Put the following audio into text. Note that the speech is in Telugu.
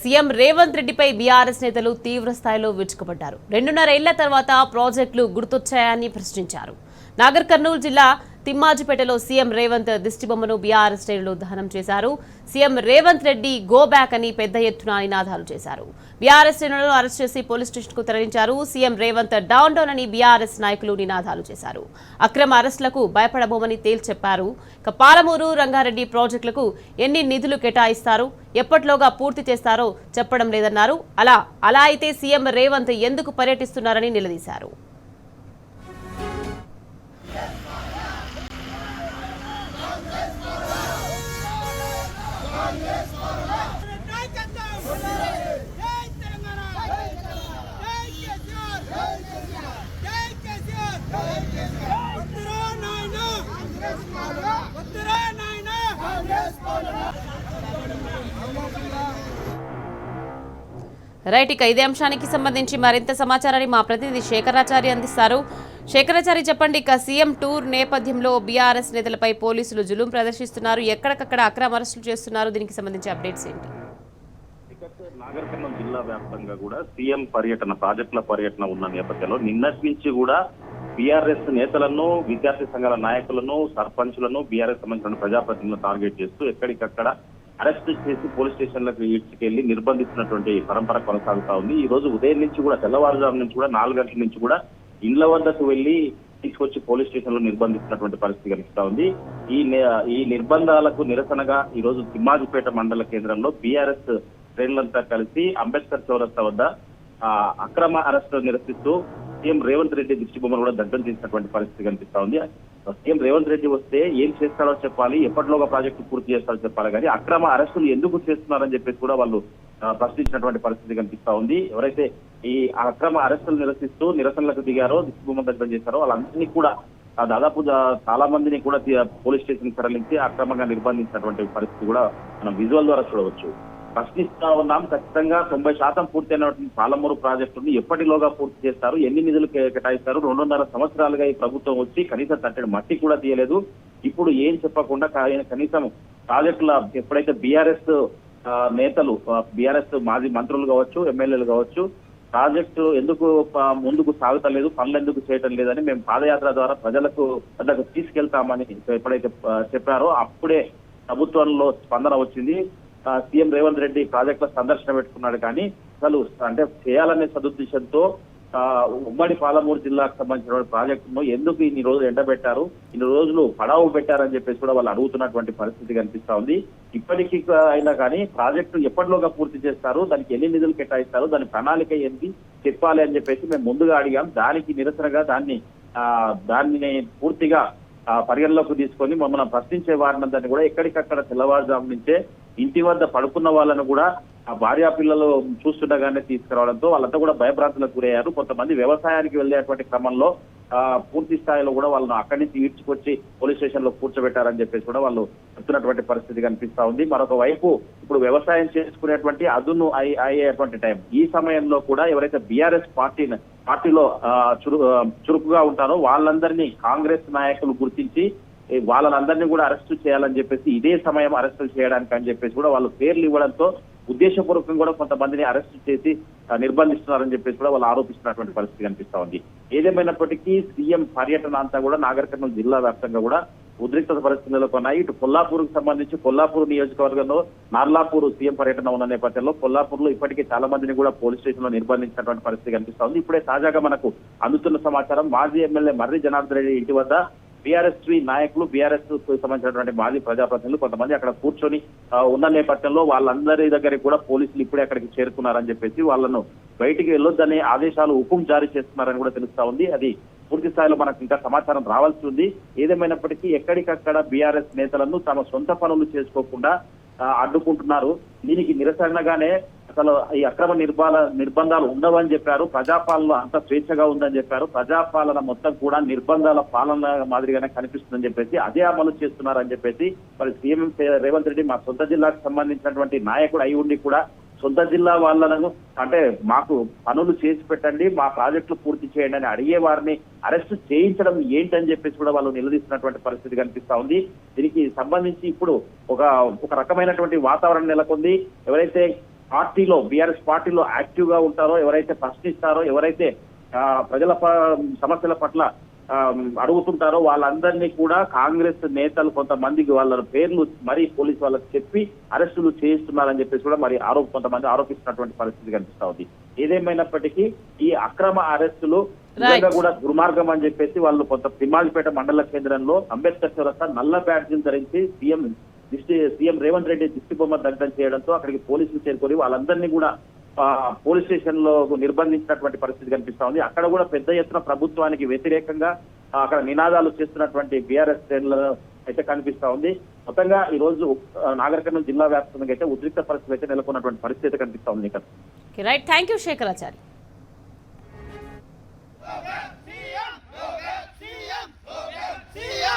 సీఎం రేవంత్ రెడ్డిపై బీఆర్ఎస్ నేతలు తీవ్ర స్థాయిలో విరుచుకుపడ్డారు. 2.5 ఏళ్ల తర్వాత ప్రాజెక్టులు గుర్తొచ్చాయని ప్రశ్నించారు. నాగర్ కర్నూలు జిల్లా తిమ్మాజిపేటలో సీఎం రేవంత్ దిష్టిబొమ్మను బీఆర్ఎస్ శ్రేణులు దహనం చేశారు. CM Revanth Reddy go back అని పెద్ద ఎత్తున నినాదాలు చేశారు. బీఆర్ఎస్ శ్రేణులను అరెస్ట్ చేసి పోలీస్ స్టేషన్కు తరలించారు. సీఎం రేవంత్ డౌన్ డౌన్ అని బీఆర్ఎస్ నాయకులు నినాదాలు చేశారు. అక్రమ అరెస్టులకు భయపడబోమని తేల్చెప్పారు. పాలమూరు రంగారెడ్డి ప్రాజెక్టులకు ఎన్ని నిధులు కేటాయిస్తారు, ఎప్పటిలోగా పూర్తి చేస్తారో చెప్పడం లేదన్నారు. అలా అయితే సీఎం రేవంత్ ఎందుకు పర్యటిస్తున్నారని నిలదీశారు. రైట్, ఇక ఇదే అంశానికి సంబంధించి మరింత సమాచారాన్ని మా ప్రతినిధి శేఖరాచారి అందిస్తారు. శేఖరాచారి, చెప్పండి. ఇక సీఎం టూర్ నేపథ్యంలో బీఆర్ఎస్ నేతలపై పోలీసులు జులుం ప్రదర్శిస్తున్నారు, ఎక్కడికక్కడ అక్రమ అరెస్టులు చేస్తున్నారు, దీనికి సంబంధించి అప్డేట్స్ ఏంటి? నాగర్ కర్నూలు జిల్లా వ్యాప్తంగా కూడా సీఎం పర్యటన, ప్రాజెక్టుల పర్యటన ఉన్న నేపథ్యంలో నిన్నటి నుంచి కూడా బీఆర్ఎస్ నేతలను, విద్యార్థి సంఘాల నాయకులను, సర్పంచులను, బీఆర్ఎస్ సంబంధించిన ప్రజాప్రతినిధులను టార్గెట్ చేస్తూ ఎక్కడికక్కడ అరెస్ట్ చేసి పోలీస్ స్టేషన్లకు ఈడ్చుకెళ్లి నిర్బంధిస్తున్నటువంటి పరంపర కొనసాగుతా ఉంది. ఈ రోజు ఉదయం నుంచి కూడా, తెల్లవారుజాము నుంచి కూడా 4 గంటల నుంచి కూడా ఇండ్ల వద్దకు వెళ్లి తీసుకొచ్చి పోలీస్ స్టేషన్ లో నిర్బంధిస్తున్నటువంటి పరిస్థితి కనిపిస్తా ఉంది. ఈ నిర్బంధాలకు నిరసనగా ఈ రోజు తిమ్మాజిపేట మండల కేంద్రంలో బీఆర్ఎస్ శ్రేణులంతా కలిసి అంబేద్కర్ చౌరస్తా వద్ద అక్రమ అరెస్టు నిరసిస్తూ సీఎం రేవంత్ రెడ్డి దిష్టిబొమ్మను కూడా దగ్ధం చేసినటువంటి పరిస్థితి కనిపిస్తా ఉంది. సీఎం రేవంత్ రెడ్డి వస్తే ఏం చేస్తారో చెప్పాలి, ఎప్పటిలోగా ప్రాజెక్టు పూర్తి చేస్తారో చెప్పాలి, కానీ అక్రమ అరెస్టులు ఎందుకు చేస్తున్నారని చెప్పేసి కూడా వాళ్ళు ప్రశ్నించినటువంటి పరిస్థితి కనిపిస్తా ఉంది. ఎవరైతే ఈ అక్రమ అరెస్టులు నిరసిస్తూ నిరసనలకు దిగారో, దిష్టిబొమ్మ దగ్ధం చేశారో వాళ్ళందరినీ కూడా దాదాపు చాలా మందిని కూడా పోలీస్ స్టేషన్ తరలించి అక్రమంగా నిర్బంధించినటువంటి పరిస్థితి కూడా మనం విజువల్ ద్వారా చూడవచ్చు. ప్రశ్నిస్తా ఉన్నాం, ఖచ్చితంగా 90% పూర్తయినటువంటి పాలమూరు ప్రాజెక్టుని ఎప్పటిలోగా పూర్తి చేస్తారు, ఎన్ని నిధులు కేటాయిస్తారు? 2.5 సంవత్సరాలుగా ఈ ప్రభుత్వం వచ్చి కనీసం తట్టడి మట్టి కూడా తీయలేదు. ఇప్పుడు ఏం చెప్పకుండా కనీసం ప్రాజెక్టుల ఎప్పుడైతే బీఆర్ఎస్ నేతలు, బీఆర్ఎస్ మాజీ మంత్రులు కావచ్చు, ఎమ్మెల్యేలు కావచ్చు, ప్రాజెక్టు ఎందుకు ముందుకు సాగుతలేదు, పనులు ఎందుకు చేయటం లేదని మేము పాదయాత్ర ద్వారా ప్రజలకు వద్దకు తీసుకెళ్తామని ఎప్పుడైతే చెప్పారో అప్పుడే ప్రభుత్వంలో స్పందన వచ్చింది. సీఎం రేవంత్ రెడ్డి ప్రాజెక్టుల సందర్శన పెట్టుకున్నాడు, కానీ అసలు అంటే చేయాలనే సదుద్దేశంతో ఉమ్మడి పాలమూరు జిల్లాకు సంబంధించిన ప్రాజెక్టును ఎందుకు ఇన్ని రోజులు ఎండబెట్టారు, ఇన్ని రోజులు పడావు పెట్టారని చెప్పేసి కూడా వాళ్ళు అడుగుతున్నటువంటి పరిస్థితి కనిపిస్తా ఉంది. ఇప్పటికీ అయినా కానీ ప్రాజెక్టు ఎప్పటిలోగా పూర్తి చేస్తారు, దానికి ఎన్ని నిధులు కేటాయిస్తారు, దాని ప్రణాళిక ఏంటి చెప్పాలి అని చెప్పేసి మేము ముందుగా అడిగాం. దానికి నిరసనగా దాన్ని పూర్తిగా పరిగణలోకి తీసుకొని మమ్మల్ని ప్రశ్నించే వారినందరినీ కూడా ఎక్కడికక్కడ తెల్లవారుజాము నుంచే ఇంటి వద్ద పడుకున్న వాళ్ళను కూడా ఆ భార్యా పిల్లలు చూస్తుండగానే తీసుకురావడంతో వాళ్ళంతా కూడా భయభ్రాంతులకు గురయ్యారు. కొంతమంది వ్యవసాయానికి వెళ్ళేటువంటి క్రమంలో పూర్తి స్థాయిలో కూడా వాళ్ళను అక్కడి నుంచి ఈడ్చుకొచ్చి పోలీస్ స్టేషన్ లో కూర్చోబెట్టారని చెప్పేసి కూడా వాళ్ళు చెప్తున్నటువంటి పరిస్థితి కనిపిస్తా ఉంది. మరొక వైపు ఇప్పుడు వ్యవసాయం చేసుకునేటువంటి అదును అయ్యేటువంటి టైం, ఈ సమయంలో కూడా ఎవరైతే బీఆర్ఎస్ పార్టీలో చురుకుగా ఉంటారో వాళ్ళందరినీ కాంగ్రెస్ నాయకులు గుర్తించి వాళ్ళందరినీ కూడా అరెస్టు చేయాలని చెప్పేసి, ఇదే సమయం అరెస్టులు చేయడానికి అని చెప్పేసి కూడా వాళ్ళు పేర్లు ఇవ్వడంతో ఉద్దేశపూర్వకంగా కూడా కొంతమందిని అరెస్టు చేసి నిర్బంధిస్తున్నారని చెప్పేసి కూడా వాళ్ళు ఆరోపిస్తున్నటువంటి పరిస్థితి కనిపిస్తా ఉంది. ఏదేమైనప్పటికీ సీఎం పర్యటన అంతా కూడా నాగర్ కర్నూలు జిల్లా వ్యాప్తంగా కూడా ఉద్రిక్త పరిస్థితుల్లో కొన్నాయి. ఇటు కొల్లాపూర్కు సంబంధించి కొల్లాపూర్ నియోజకవర్గంలో నార్లాపూర్ సీఎం పర్యటన ఉన్న నేపథ్యంలో కొల్లాపూర్లో ఇప్పటికే చాలా మందిని కూడా పోలీస్ స్టేషన్ లో నిర్బంధించినటువంటి పరిస్థితి కనిపిస్తా ఉంది. ఇప్పుడే తాజాగా మనకు అందుతున్న సమాచారం, మాజీ ఎమ్మెల్యే మర్రి జనార్దన్ రెడ్డి ఇంటి వద్ద బీఆర్ఎస్ నాయకులు, బీఆర్ఎస్ సంబంధించినటువంటి మాజీ ప్రజాప్రతినిధులు కొంతమంది అక్కడ కూర్చొని ఉన్న నేపథ్యంలో వాళ్ళందరి దగ్గరికి కూడా పోలీసులు ఇప్పుడే అక్కడికి చేరుకున్నారని చెప్పేసి వాళ్ళను బయటికి వెళ్ళొద్దనే ఆదేశాలు హుకుం జారీ చేస్తున్నారని కూడా తెలుస్తా ఉంది. అది పూర్తి స్థాయిలో మనకు ఇంకా సమాచారం రావాల్సి ఉంది. ఏదేమైనప్పటికీ ఎక్కడికక్కడ బీఆర్ఎస్ నేతలను తమ సొంత పనులు చేసుకోకుండా అడ్డుకుంటున్నారు. దీనికి నిరసనగానే అసలు ఈ అక్రమ నిర్బంధాలు ఉండవని చెప్పారు. ప్రజాపాలన అంత స్వేచ్ఛగా ఉందని చెప్పారు. ప్రజాపాలన మొత్తం కూడా నిర్బంధాల పాలన మాదిరిగానే కనిపిస్తుందని చెప్పేసి అదే అమలు చేస్తున్నారని చెప్పేసి మరి సీఎం రేవంత్ రెడ్డి మా సొంత జిల్లాకు సంబంధించినటువంటి నాయకుడు అయి ఉండి కూడా సొంత జిల్లా వాళ్ళను అంటే మాకు పనులు చేసి పెట్టండి, మా ప్రాజెక్టులు పూర్తి చేయండి అని అడిగే వారిని అరెస్ట్ చేయించడం ఏంటని చెప్పేసి కూడా వాళ్ళు నిలదీస్తున్నటువంటి పరిస్థితి కనిపిస్తా ఉంది. దీనికి సంబంధించి ఇప్పుడు ఒక రకమైనటువంటి వాతావరణం నెలకొంది. ఎవరైతే బీఆర్ఎస్ పార్టీలో యాక్టివ్ గా ఉంటారో, ఎవరైతే ప్రశ్నిస్తారో, ఎవరైతే ప్రజల సమస్యల పట్ల అడుగుతుంటారో వాళ్ళందరినీ కూడా కాంగ్రెస్ నేతలు కొంతమందికి వాళ్ళ పేర్లు మరి పోలీసు వాళ్ళకి చెప్పి అరెస్టులు చేయిస్తున్నారని చెప్పేసి కూడా మరి కొంతమంది ఆరోపిస్తున్నటువంటి పరిస్థితి కనిపిస్తా ఉంది. ఏదేమైనప్పటికీ ఈ అక్రమ అరెస్టులు నిజంగా కూడా దుర్మార్గం అని చెప్పేసి వాళ్ళు కొంత తిమ్మాజిపేట మండల కేంద్రంలో అంబేద్కర్ చౌరస్తా నల్ల బ్యాడ్జీని ధరించి సీఎం రేవంత్ రెడ్డి దిష్టి బొమ్మ దగ్ధం చేయడంతో అక్కడికి పోలీసులు చేరుకొని వాళ్ళందరినీ కూడా పోలీస్ స్టేషన్ లో నిర్బంధించినటువంటి పరిస్థితి కనిపిస్తా ఉంది. అక్కడ కూడా పెద్ద ఎత్తున ప్రభుత్వానికి వ్యతిరేకంగా అక్కడ నినాదాలు చేస్తున్నటువంటి బీఆర్ఎస్ శ్రేణులను అయితే కనిపిస్తా ఉంది. మొత్తంగా ఈ రోజు నాగర్ కర్నూలు జిల్లా వ్యాప్తంగా అయితే ఉద్రిక్త పరిస్థితి అయితే నెలకొన్నటువంటి పరిస్థితి కనిపిస్తా ఉంది. Right, thank you Shekharachari. CM